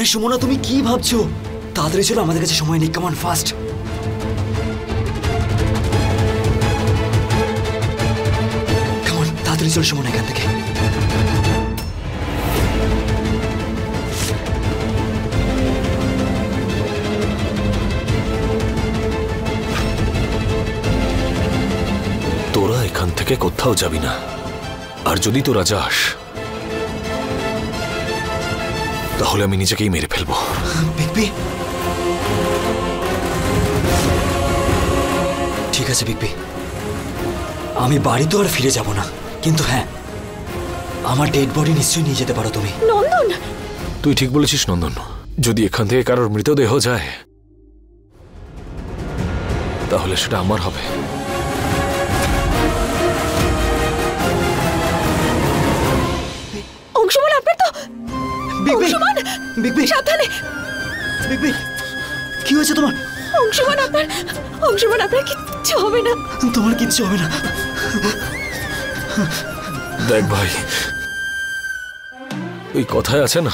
আরে সুমনা, তুমি কি ভাবছো? তাড়াতাড়ি চলো, আমাদের কাছে সময় নেই। Come on, fast. Come on, তাড়াতাড়ি চলো সুমনা এখান থেকে। তোরা এখান থেকে কোথাও যাবি না, আর যদি তোরা যাস তাহলে আমি নিজেকেই মেরে ফেলবো। বিগবি, ঠিক আছে বিগবি, আমি বাড়ি তো আর ফিরে যাব না, কিন্তু হ্যাঁ, আমার ডেড বডি নিশ্চয়ই নিয়ে যেতে পারো তুমি। নন্দন, তুই ঠিক বলেছিস নন্দন, যদি এখান থেকে কারোর মৃতদেহ যায় তাহলে সেটা আমার হবে। অংশুমান, আপনার তো অংশুমান, বিগবি সাবধানে। বিগবি, কি হয়েছে তোমার? অংশুমান, আপনার কিচ্ছু হবে না। তোমার কিচ্ছু হবে না। দেখ ভাই, ওই কথায় আছে না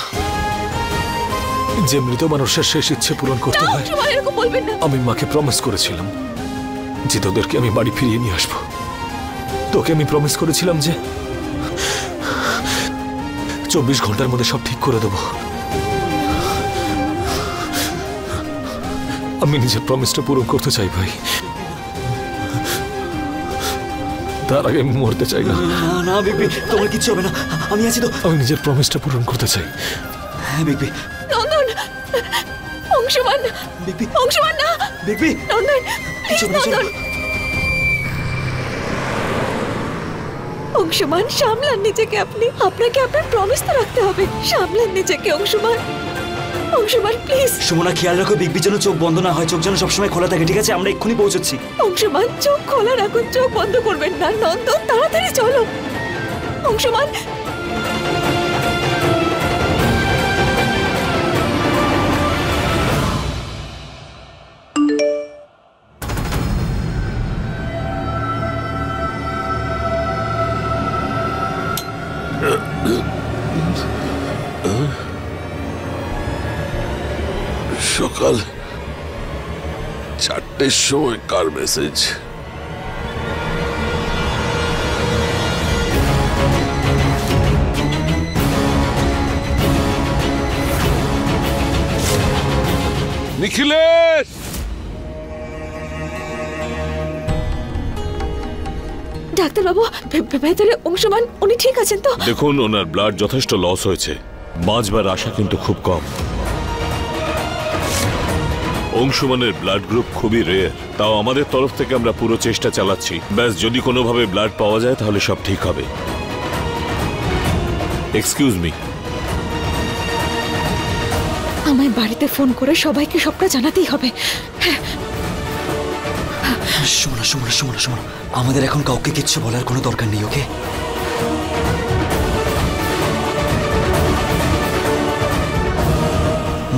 যে মৃত মানুষের শেষ ইচ্ছে পূরণ করতে হয়। অংশুমান, এরকম বলবেন না। আমি মাকে প্রমিস করেছিলাম যে তোদেরকে আমি বাড়ি ফিরিয়ে নিয়ে আসবো। তোকে আমি প্রমিস করেছিলাম যে 24 ঘন্টার মধ্যে সব ঠিক করে দেবো। আমি নিজের প্রমিসটা পূরণ করতে চাই ভাই, তার আগে আমি মরতে চাই না। না বিগবি, তোমার কিচ্ছু হবে না, আমি আছি তো। আমি নিজের প্রমিসটা পূরণ করতে চাই। হ্যাঁ বিগবি। নন্দন, অংশুমান, বিগবি, অংশুমান না। বিগবি, নন্দন, কিচ্ছু হবে না, চলো। নন্দন। অংশুমান, সামলান নিজেকে। আপনাকে আপনার প্রমিস তো রাখতে হবে। সামলান নিজেকে অংশুমান। অংশুমান প্লিজ। সুমনা, খেয়াল রাখো বিগবির যেন চোখ বন্ধ না হয়, চোখ যেন সবসময় খোলা থাকে, ঠিক আছে? আমরা এক্ষুনি পৌঁছচ্ছি। অংশুমান, চোখ খোলা রাখুন, চোখ বন্ধ করবেন না। নন্দন, তাড়াতাড়ি চলো। অংশুমান, সকাল 4টের সময় কার মেসেজ? নিখিলেশ! ডাক্তারবাবু, ভেতরে অংশুমান উনি ঠিক আছেন তো? দেখুন, ওনার ব্লাড যথেষ্ট লস হয়েছে, বাঁচবার আশা কিন্তু খুব কম। অংশুমানের ব্লাড গ্রুপ খুবই রেয়ার, তাও আমাদের তরফ থেকে আমরা পুরো চেষ্টা চালাচ্ছি। ব্যাস, যদি কোনোভাবে ব্লাড পাওয়া যায় তাহলে সব ঠিক হবে। এক্সকিউজ মি, আমায় বাড়িতে ফোন করে সবাইকে সবটা জানাতেই হবে। সুমনা সুমনা সুমনা সুমনা, আমাদের এখন কাউকে কিচ্ছু বলার কোনো দরকার নেই, ওকে?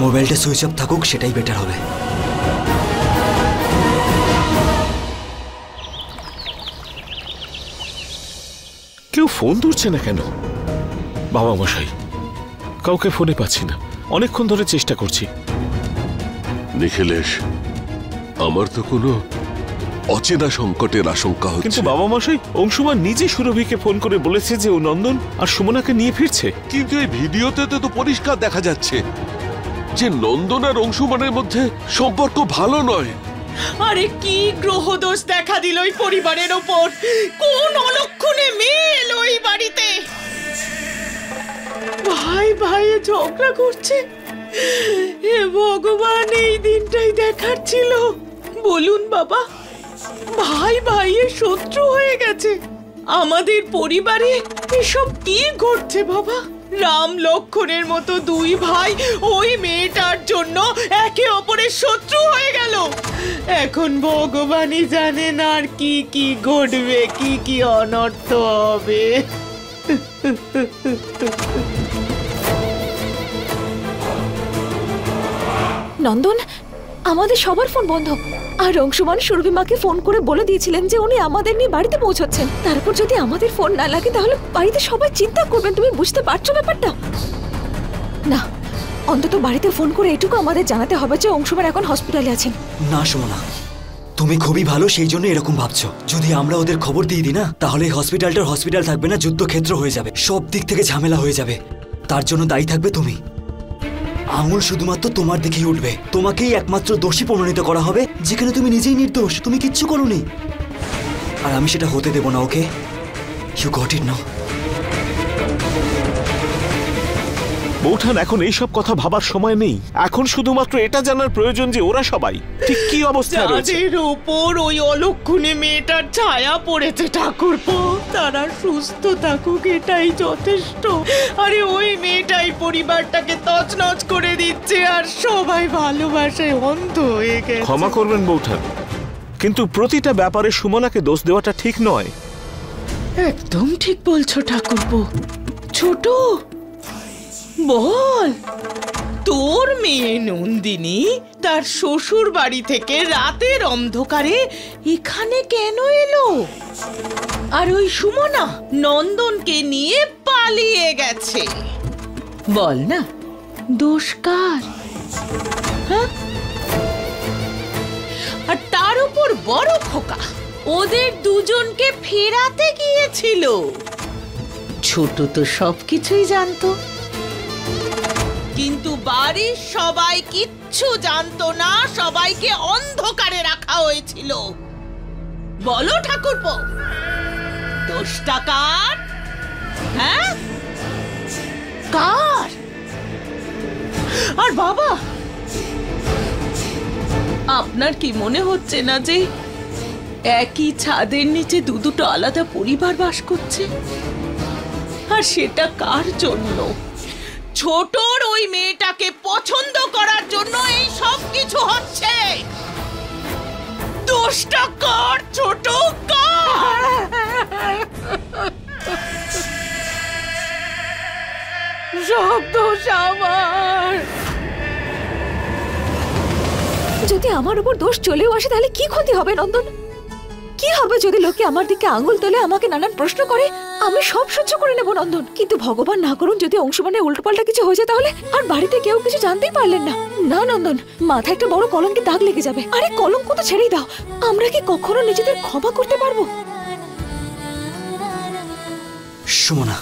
মোবাইলটা সুইচ অফ থাকুক, সেটাই বেটার হবে। কেউ ফোন ধরছে না কেন? বাবা মশাই, কাউকে ফোনে পাচ্ছি না, অনেকক্ষণ ধরে চেষ্টা করছি। নিখিলেশ, আমার তো কোনো অচেনা সংকটের আশঙ্কা হচ্ছে। কিন্তু বাবা মশাই, অংশুমান নিজে সুরভিকে ফোন করে বলেছে যে ও নন্দন আর সুমনাকে নিয়ে ফিরছে। কিন্তু এই ভিডিওতে তো পরিষ্কার দেখা যাচ্ছে যে নন্দন আর অংশুমানের মধ্যে সম্পর্ক ভালো নয়। আরে কি গ্রহদোষ দেখা দিল এই পরিবারের ওপর! কোন অলক্ষণে মেয়ে এলো এই বাড়িতে? ভাই ভাইয়ে ঝগড়া করছে। হে ভগবান, এই দিনটাই দেখার ছিল। বলুন বাবা, ভাই ভাইয়ের শত্রু হয়ে গেছে। আমাদের পরিবারে এসব কি ঘটছে বাবা? রাম লক্ষ্মণের মতো দুই ভাই ওই মেয়েটার জন্য একে অপরের শত্রু হয়ে গেল। এখন ভগবানই জানেন আর কি কি ঘটবে, কি কি অনর্থ হবে। নন্দন, আমাদের সবার ফোন বন্ধ। আর অংশুমান সুরভিমাকে ফোন করে বলে দিয়েছিলেন যে উনি আমাদের নিয়ে বাড়িতে পৌঁছচ্ছেন। তারপর যদি আমাদের ফোন না লাগে তাহলে বাড়িতে সবাই চিন্তা করবেন। তুমি বুঝতে পারছো ব্যাপারটা? না, অন্তত বাড়িতে ফোন করে এটুকু আমাদের জানাতে হবে যে অংশুমান এখন হসপিটালে আছেন। না সুমনা, তুমি খুবই ভালো সেই জন্য এরকম ভাবছো। যদি আমরা ওদের খবর দিয়ে দিই না, তাহলে হসপিটালটার হসপিটাল থাকবে না, যুদ্ধক্ষেত্র হয়ে যাবে, সব দিক থেকে ঝামেলা হয়ে যাবে। তার জন্য দায়ী থাকবে তুমি। আঙুল শুধুমাত্র তোমার দিকেই উঠবে, তোমাকেই একমাত্র দোষী প্রমাণিত করা হবে, যেখানে তুমি নিজেই নির্দোষ, তুমি কিচ্ছু করোনি। আর আমি সেটা হতে দেব না, ওকে? ইউ গট ইট নাও। বৌঠান, এখন এইসব কথা ভাবার সময় নেই। এখন শুধুমাত্র এটা জানার প্রয়োজন যে ওরা সবাই ঠিক কি অবস্থায় রয়েছে। যাদের ওপর ওই অলক্ষণে মেয়েটার ছায়া পড়েছে ঠাকুরপো, তারা সুস্থ থাকুক, এটাই যথেষ্ট। আরে ওই মেয়েটাই পরিবারটাকে তছনছ করে দিচ্ছে, আর সবাই ভালোবাসায় অন্ধ হয়ে গেছে। ক্ষমা করবেন বৌঠান, কিন্তু প্রতিটা ব্যাপারে সুমনাকে দোষ দেওয়াটা ঠিক নয়। একদম ঠিক বলছো ঠাকুরপো। ছোট, বল, তোর মেয়ে নন্দিনী তার শ্বশুর বাড়ি থেকে রাতের অন্ধকারে এখানে কেন এলো? আর ওই সুমনা নন্দনকে নিয়ে পালিয়ে গেছে। বল না, দোষ কার? হ্যাঁ? আর তার উপর বড় খোকা ওদের দুজনকে ফেরাতে গিয়েছিল। ছোট তো সবকিছুই জানতো, কিন্তু বাড়ির সবাই কিচ্ছু জানতো না, সবাইকে অন্ধকারে রাখা হয়েছিল। বলো ঠাকুরপো, দোষটা কার? হ্যাঁ, কার? আর বাবা, আপনার কি মনে হচ্ছে না যে একই ছাদের নিচে দুটো আলাদা পরিবার বাস করছে? আর সেটা কার জন্য? ছোটর ওই মেয়েটাকে পছন্দ করার জন্য এই সব কিছু হচ্ছে। দোষটা কার ছোট? কার? সব দোষ আমার। যদি আমার উপর দোষ চলেও আসে তাহলে কি ক্ষতি হবে নন্দন? কি হবে যদি লোকে আমার দিকে আঙুল তোলে, আমাকে নানান প্রশ্ন করে? আমি সব সহ্য করে নেব নন্দন, কিন্তু ভগবান না করুন যদি অংশুমানের উল্টোপাল্টা কিছু হয়ে যায় তাহলে? আর বাড়িতে কেউ কিছু জানতেই পারলেন না। না নন্দন, মাথায় একটা বড় কলঙ্কের দাগ লেগে যাবে। আরে কলঙ্ক তো ছেড়েই দাও, আমরা কি কখনো নিজেদের ক্ষমা করতে পারবো? সুমনা,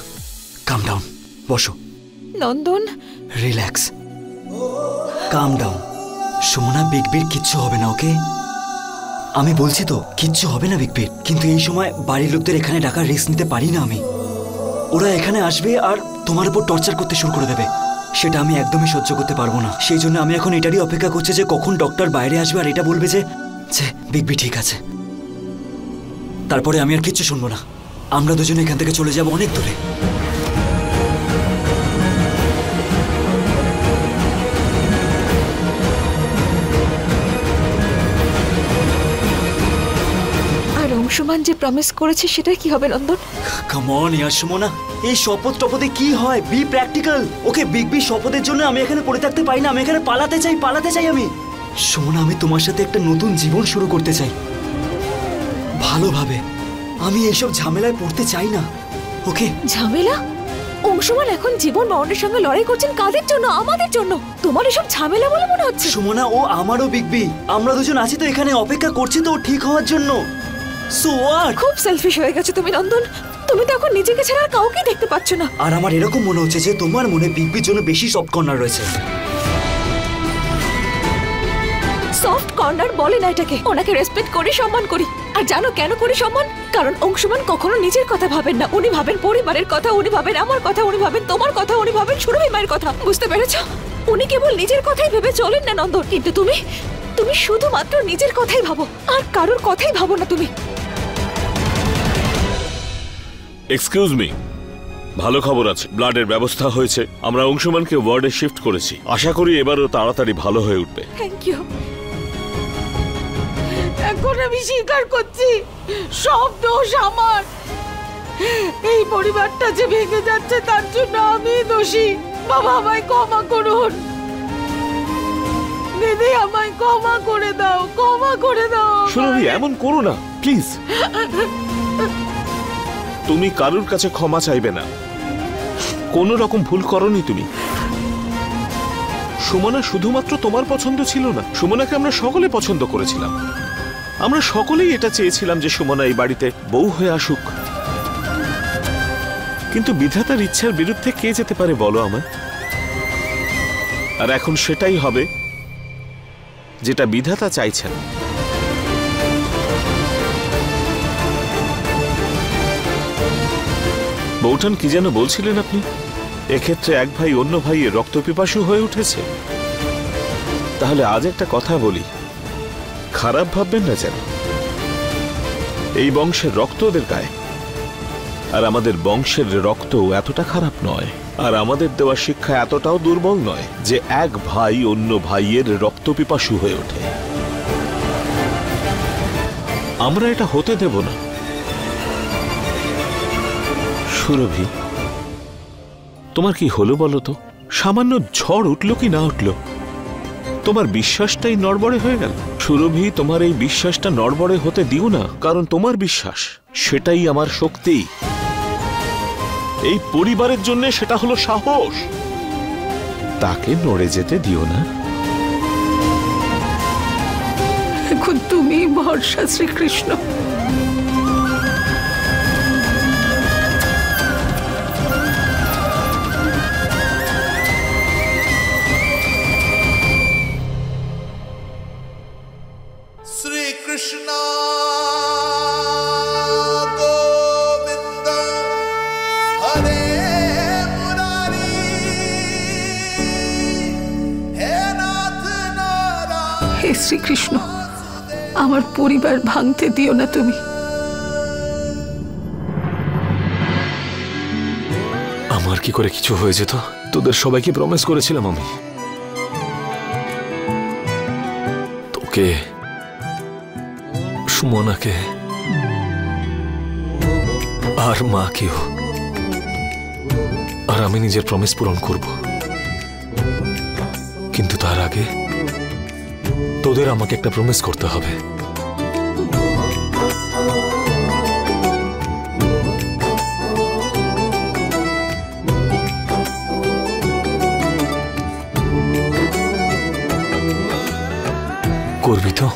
কাম ডাউন, বসো। নন্দন, রিল্যাক্স, কাম ডাউন। সুমনা, বিগ বির কিচ্ছু হবে না, ওকে? আমি বলছি তো কিচ্ছু হবে না বিগ বির। কিন্তু এই সময় বাড়ির লোকদের এখানে ডাকার রিস্ক নিতে পারি না আমি। ওরা এখানে আসবে আর তোমার উপর টর্চার করতে শুরু করে দেবে, সেটা আমি একদমই সহ্য করতে পারবো না। সেই জন্য আমি এখন এটারই অপেক্ষা করছি যে কখন ডক্টর বাইরে আসবে আর এটা বলবে যে বিগ বি ঠিক আছে। তারপরে আমি আর কিচ্ছু শুনবো না, আমরা দুজনে এখান থেকে চলে যাব অনেক দূরে। অংশুমান যে প্রমিস করেছে সেটা কি হবে নন্দন? কাম অন ইয়ার সুমনা, এই শপথ টপথে কি হয়? Be practical. Okay, big B শপথের জন্য আমি এখানে পড়ে থাকতে পারি না, আমি এখানে পালাতে চাই আমি। সুমনা, আমি তোমার সাথে একটা নতুন জীবন শুরু করতে চাই ভালোভাবে। আমি এইসব ঝামেলায় পড়তে চাই না, ওকে? ঝামেলা? অংশুমান এখন জীবন মরণের সঙ্গে লড়াই করছেন, কাদের জন্য? আমাদের জন্য। তোমার এসব ঝামেলা বলে মনে হচ্ছে? সুমনা, ও আমারও বিগ বি, আমরা দুজন আছি তো এখানে, অপেক্ষা করছি তো ঠিক হওয়ার জন্য। So what? খুব সেলফিশ হয়ে গেছো তুমি নন্দন, তুমি তো এখন নিজেকে ছাড়া আর কাউকে দেখতে পাচ্ছ না। আর আমার এরকম মনে হচ্ছে যে তোমার মনে বিগ বির জন্য বেশি সফট কর্নার রয়েছে। সফট কর্নার বলে না এটাকে, ওনাকে রেসপেক্ট করি, সম্মান করি। আর জানো কেন করি সম্মান? কারণ অংশুমান কখনো নিজের কথা ভাবেন না, উনি ভাবেন পরিবারের কথা, উনি ভাবেন আমার কথা, উনি ভাবেন তোমার কথা, উনি ভাবেন সুরভি মায়ের কথা। বুঝতে পেরেছো? উনি কেবল নিজের কথাই ভেবে চলেন না নন্দন, কিন্তু তুমি শুধুমাত্র নিজের কথাই ভাবো, আর কারোর কথাই ভাবো না তুমি। এক্সকিউজ মি, ভালো খবর আছে, ব্লাডের ব্যবস্থা হয়েছে। আমরা অংশুমানকে ওয়ার্ডে শিফট করেছি, আশা করি এবারও তাড়াতাড়ি ভালো হয়ে উঠবে। Thank you. এখন আমি স্বীকার করছি সব দোষ আমার। এই পরিবারটা যে ভেঙে যাচ্ছে তার জন্য আমি দোষী। বাবা, আমায় ক্ষমা করুন। দিদি, আমায় ক্ষমা করে দাও, ক্ষমা করে দাও। সুরভি, এমন করো না প্লিজ। তুমি কারুর কাছে ক্ষমা চাইবে না, কোনো রকম ভুল করনি তুমি। সুমনা শুধুমাত্র তোমার পছন্দ ছিল না, সুমনাকে আমরা সকলে পছন্দ করেছিলাম। আমরা সকলেই এটা চেয়েছিলাম যে সুমনা এই বাড়িতে বউ হয়ে আসুক। কিন্তু বিধাতার ইচ্ছার বিরুদ্ধে কে যেতে পারে বলো আমায়? আর এখন সেটাই হবে যেটা বিধাতা চাইছেন। বৌঠান কি যেন বলছিলেন আপনি? এক্ষেত্রে এক ভাই অন্য ভাইয়ের রক্তপিপাসু হয়ে উঠেছে। তাহলে আজ একটা কথা বলি, খারাপ ভাববেন না যেন। এই বংশের রক্ত ওদের গায়ে, আর আমাদের বংশের রক্ত এতটা খারাপ নয়, আর আমাদের দেওয়া শিক্ষা এতটাও দুর্বল নয় যে এক ভাই অন্য ভাইয়ের রক্তপিপাসু হয়ে ওঠে। আমরা এটা হতে দেব না। সুরভি, তোমার কি হলো বলো তো? সামান্য ঝড় উঠলো কি না উঠলো, তোমার বিশ্বাসটাই নড়বড়ে হয়ে গেল। সুরভি, তোমার এই বিশ্বাসটা নড়বড়ে হতে দিও না, কারণ তোমার বিশ্বাস সেটাই আমার শক্তি। এই পরিবারের জন্য সেটা হলো সাহস। তাকে নড়ে যেতে দিও না। এখন তুমি ভরসা শ্রীকৃষ্ণ। শ্রীকৃষ্ণ গোবিন্দ হরে মুরারি হে নাথ নারায়ণ। হে শ্রীকৃষ্ণ, আমার পরিবার ভাঙতে দিও না তুমি। আমার কি করে কিছু হয়ে যেত? তোদের সবাইকে প্রমিস করেছিলাম আমি, তোকে, সুমনাকে আর মাকেও। আর আমি নিজের প্রমিস পূরণ করব, কিন্তু তার আগে তোদের আমাকে একটা প্রমিস করতে হবে। করবি তো?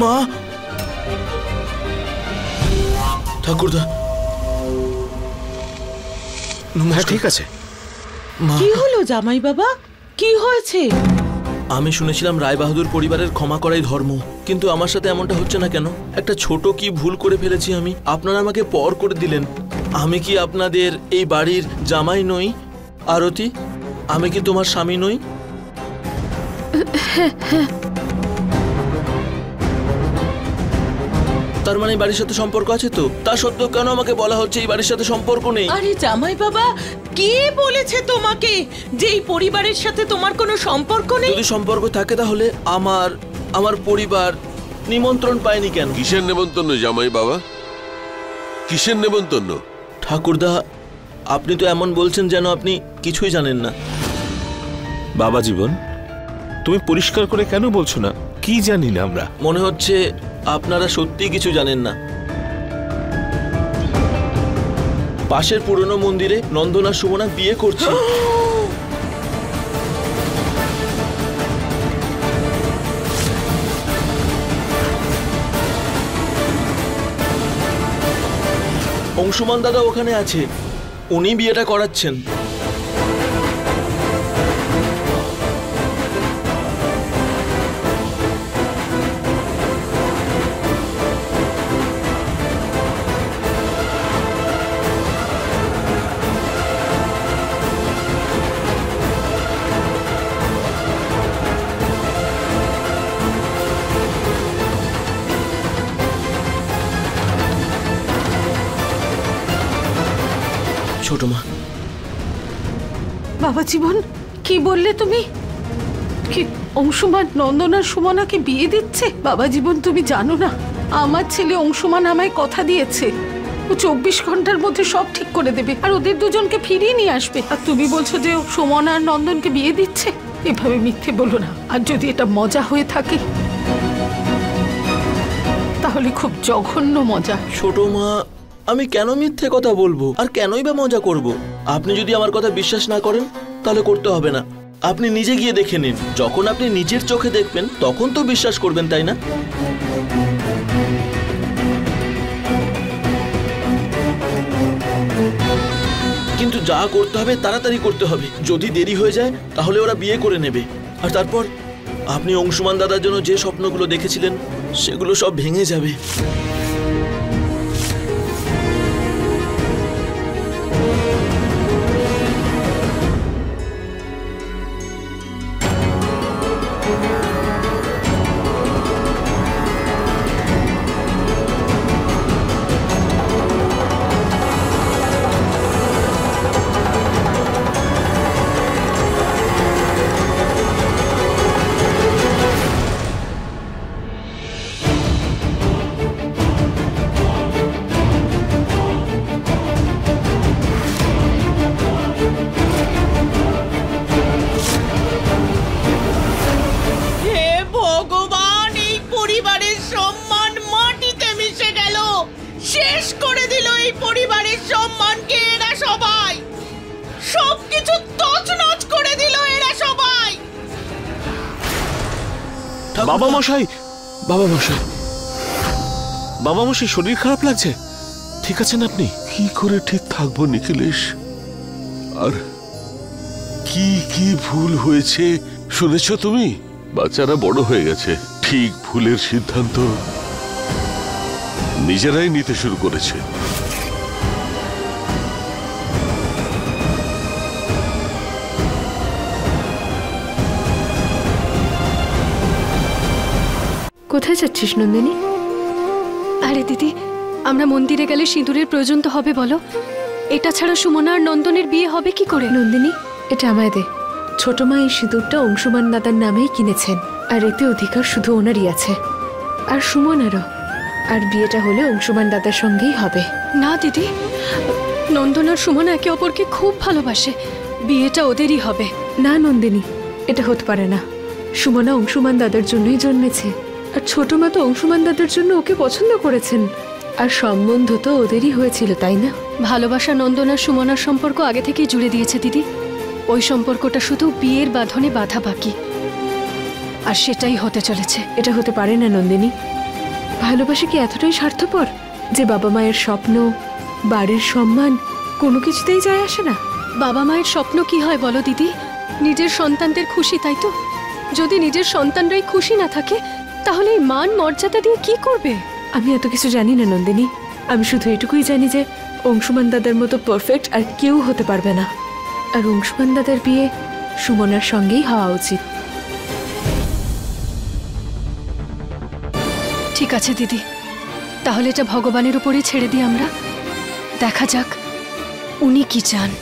মা, ঠাকুরদা। হ্যাঁ, ঠিক আছে। মা, কি হলো জামাই বাবা, কি হয়েছে? আমি শুনেছিলাম রায়বাহাদুর পরিবারের ক্ষমা করাই ধর্ম, কিন্তু আমার সাথে এমনটা হচ্ছে না কেন? একটা ছোট কি ভুল করে ফেলেছি আমি? আপনারা আমাকে পর করে দিলেন। আমি কি আপনাদের এই বাড়ির জামাই নই? আরতি, আমি কি তোমার স্বামী নই? তার মানে এই বাড়ির সাথে সম্পর্ক আছে তো? তা সত্ত্বেও কেন আমাকে বলা হচ্ছে এই বাড়ির সাথে সম্পর্ক নেই? আরে জামাই বাবা, কে বলেছে তোমাকে যে এই পরিবারের সাথে তোমার কোনো সম্পর্ক নেই? যদি সম্পর্ক থাকে তাহলে আমার পরিবার নিমন্ত্রণ পায়নি কেন? কিসের নেমন্তন্ন জামাই বাবা? কিসের নেমন্তন্ন? ঠাকুরদা, আপনি তো এমন বলছেন যেন আপনি কিছুই জানেন না। বাবা জীবন, তুমি পরিষ্কার করে কেন বলছো না কি জানি না আমরা? মনে হচ্ছে আপনারা সত্যি কিছু জানেন না। পাশের পুরনো মন্দিরে নন্দন আর সুমনা বিয়ে করছে। অংশুমান দাদা ওখানে আছে, উনি বিয়েটা করাচ্ছেন। ছোট মা, বাবা জীবন, কি বললে তুমি? কি অংশুমান নন্দন আর সুমনাকে বিয়ে দিচ্ছে? বাবা জীবন, তুমি জানো না আমার ছেলে অংশুমান আমায় কথা দিয়েছে ও 24 ঘন্টার মধ্যে সব ঠিক করে দেবে আর ওদের দুজনকে ফিরিয়ে নিয়ে আসবে। আর তুমি বলছো যে ও সুমনা আর নন্দনকে বিয়ে দিচ্ছে? এভাবে মিথ্যে বলো না। আর যদি এটা মজা হয়ে থাকে তাহলে খুব জঘন্য মজা। ছোট মা, আমি কেন মিথ্যে কথা বলবো আর কেনই বা মজা করব? আপনি যদি আমার কথা বিশ্বাস না করেন তাহলে করতে হবে না। আপনি নিজে গিয়ে দেখে নিন। যখন আপনি নিজের চোখে দেখবেন তখন তো বিশ্বাস করবেন, তাই না? কিন্তু যা করতে হবে তাড়াতাড়ি করতে হবে। যদি দেরি হয়ে যায় তাহলে ওরা বিয়ে করে নেবে। আর তারপর আপনি অংশুমান দাদার জন্য যে স্বপ্নগুলো দেখেছিলেন সেগুলো সব ভেঙে যাবে। বাবা মশাই, বাবা মশাই, বাবা মশাই, শরীর খারাপ লাগছে? ঠিক আছেন আপনি? কি করে ঠিক থাকবো নিখিলেশ? আর কি কি ভুল হয়েছে শুনেছ তুমি? বাচ্চারা বড় হয়ে গেছে, ঠিক ভুলের সিদ্ধান্ত নিজেরাই নিতে শুরু করেছে। কোথায় যাচ্ছিস নন্দিনী? আরে দিদি, আমরা মন্দিরে গেলে সিঁদুরের প্রয়োজন তো হবে বলো। এটা ছাড়া সুমনা আর নন্দনের বিয়ে হবে কি করে? নন্দিনী, এটা আমায় দে। ছোট মা এই সিঁদুরটা অংশুমান দাদার নামেই কিনেছেন আর এতে অধিকার শুধু ওনারই আছে, আর সুমনারও। আর বিয়েটা হলে অংশুমান দাদার সঙ্গেই হবে। না দিদি, নন্দন আর সুমনা একে অপরকে খুব ভালোবাসে, বিয়েটা ওদেরই হবে। না নন্দিনী, এটা হতে পারে না। সুমনা অংশুমান দাদার জন্যই জন্মেছে, আর ছোট মা তো অংশুমান দাদার জন্য ওকে পছন্দ করেছেন, আর সম্বন্ধ তো ওদেরই হয়েছিল, তাই না? ভালোবাসা নন্দন আর সুমনার সম্পর্ক আগে থেকেই জুড়ে দিয়েছে দিদি। ওই সম্পর্কটা শুধু বিয়ের বাঁধনে বাঁধা বাকি, আর সেটাই হতে চলেছে। এটা হতে পারে না নন্দিনী। ভালোবাসা কি এতটাই স্বার্থপর যে বাবা মায়ের স্বপ্ন, বাড়ির সম্মান কোনো কিছুতেই যায় আসে না? বাবা মায়ের স্বপ্ন কি হয় বলো দিদি? নিজের সন্তানদের খুশি, তাই তো? যদি নিজের সন্তানরাই খুশি না থাকে তাহলে এই মান মর্যাদা দিয়ে কি করবে? আমি এত কিছু জানি না নন্দিনী। আমি শুধু এটুকুই জানি যে অংশুমান দাদার মতো পারফেক্ট আর কেউ হতে পারবে না, আর অংশুমান দাদার বিয়ে সুমনার সঙ্গেই হওয়া উচিত। ঠিক আছে দিদি, তাহলে এটা ভগবানের উপরেই ছেড়ে দিই আমরা। দেখা যাক উনি কি চান।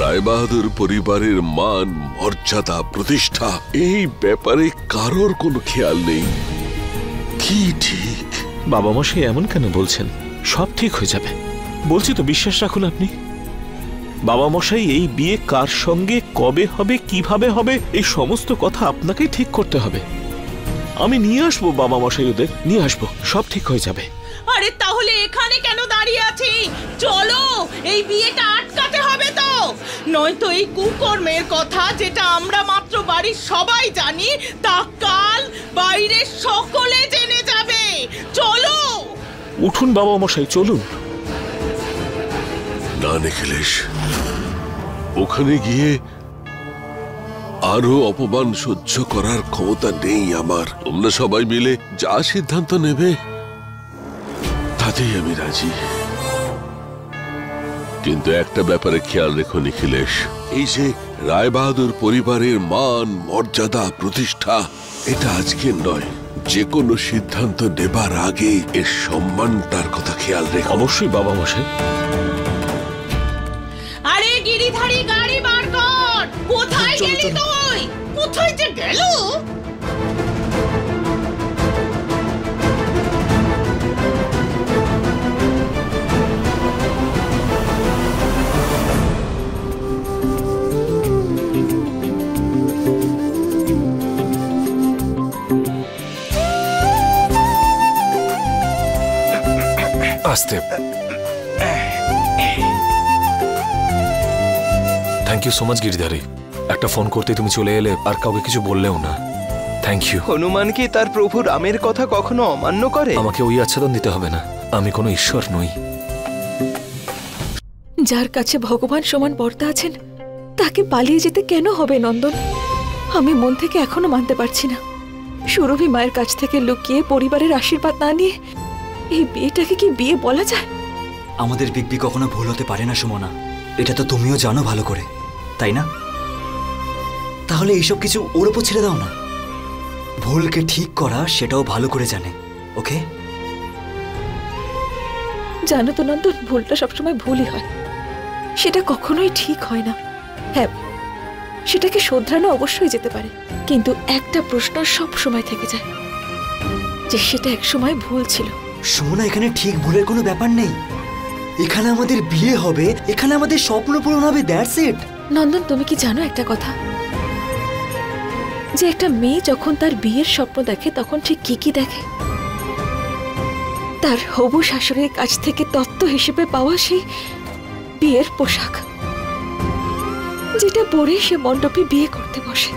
রায়বাহাদুর পরিবারের মান মর্যাদা প্রতিষ্ঠা এই ব্যাপারে কারোর কোনো খেয়াল নেই। কি ঠিক? বাবা মশাই এমন কেন বলছেন? সব ঠিক হয়ে যাবে বলছি তো, বিশ্বাস রাখুন আপনি। বাবা মশাই, এই বিয়ে কার সঙ্গে কবে হবে, কিভাবে হবে, এই সমস্ত কথা আপনাকেই ঠিক করতে হবে। আমি নিয়ে আসবো বাবা মশাই, ওদের নিয়ে আসবো, সব ঠিক হয়ে যাবে। আরে তাহলে এখানে কেন দাঁড়িয়ে আছি? চলো, এই বিয়েটা আটকাতে হবে তো, নয়তো এই কুকর্মের কথা যেটা আমরা মাত্র বাড়ির সবাই জানি তা কাল বাইরের সকলে জেনে যাবে। চলো উঠুন বাবা মশাই, চলুন। না নিখিলেশ, ওখানে গিয়ে আরো অপমান সহ্য করার ক্ষমতা নেই আমার। তোমরা সবাই মিলে যা সিদ্ধান্ত নেবে তাতেই আমি রাজি। কিন্তু একটা ব্যাপারে খেয়াল রেখো নিখিলেশ, এই যে রায়বাহাদুর পরিবারের মান মর্যাদা প্রতিষ্ঠা, এটা আজকের নয়, যে কোনো সিদ্ধান্ত নেবার আগে এর সম্মানটার কথা খেয়াল রেখো। অবশ্যই বাবা মশাই। আরে গিরিধারী গাড়ি বার কর। কোথায় গেলি তুই? কোথায় যে গেল? আস্তে। Thank you so much Giridhari, একটা ফোন করতে তুমি চলে এলে আর কাউকে কিছু বললেও না। Thank you. হনুমান কি তার প্রভু রামের কথা কখনো অমান্য করে? আমাকে ওই আচ্ছাদন দিতে হবে না, আমি কোনো ঈশ্বর নই। যার কাছে ভগবান সমান বর্তা আছেন তাকে পালিয়ে যেতে কেন হবে নন্দন? আমি মন থেকে এখনো মানতে পারছি না। সুরভি মায়ের কাছ থেকে লুকিয়ে পরিবারের আশীর্বাদ না নিয়ে এই বিয়েটাকে কি বিয়ে বলা যায়? আমাদের বিগ কখনো ভুল হতে পারে না সুমনা, এটা তো তুমিও জানো ভালো করে, তাই না? তাহলে এইসব কিছু ওর উপর ছেড়ে দাও না। ভুলকে ঠিক করা সেটাও ভালো করে জানে, ওকে? জানো তো নন্দন, ভুলটা সবসময় ভুলই হয়, সেটা কখনোই ঠিক হয় না। হ্যাঁ, সেটাকে শোধরানো অবশ্যই যেতে পারে, কিন্তু একটা প্রশ্ন সব সময় থেকে যায়, যে সেটা একসময় ভুল ছিল। সুমনা, এখানে ঠিক ভুলের কোনো ব্যাপার নেই। এখানে আমাদের বিয়ে হবে, এখানে আমাদের স্বপ্ন পূরণ হবে, দ্যাটস ইট। নন্দন, তুমি কি জানো একটা কথা, যে একটা মেয়ে যখন তার বিয়ের স্বপ্ন দেখে তখন ঠিক কি কি দেখে? তার হবু শাশুড়ির কাছ থেকে তত্ত্ব হিসেবে পাওয়া সেই বিয়ের পোশাক, যেটা পরে সে মণ্ডপে বিয়ে করতে বসে।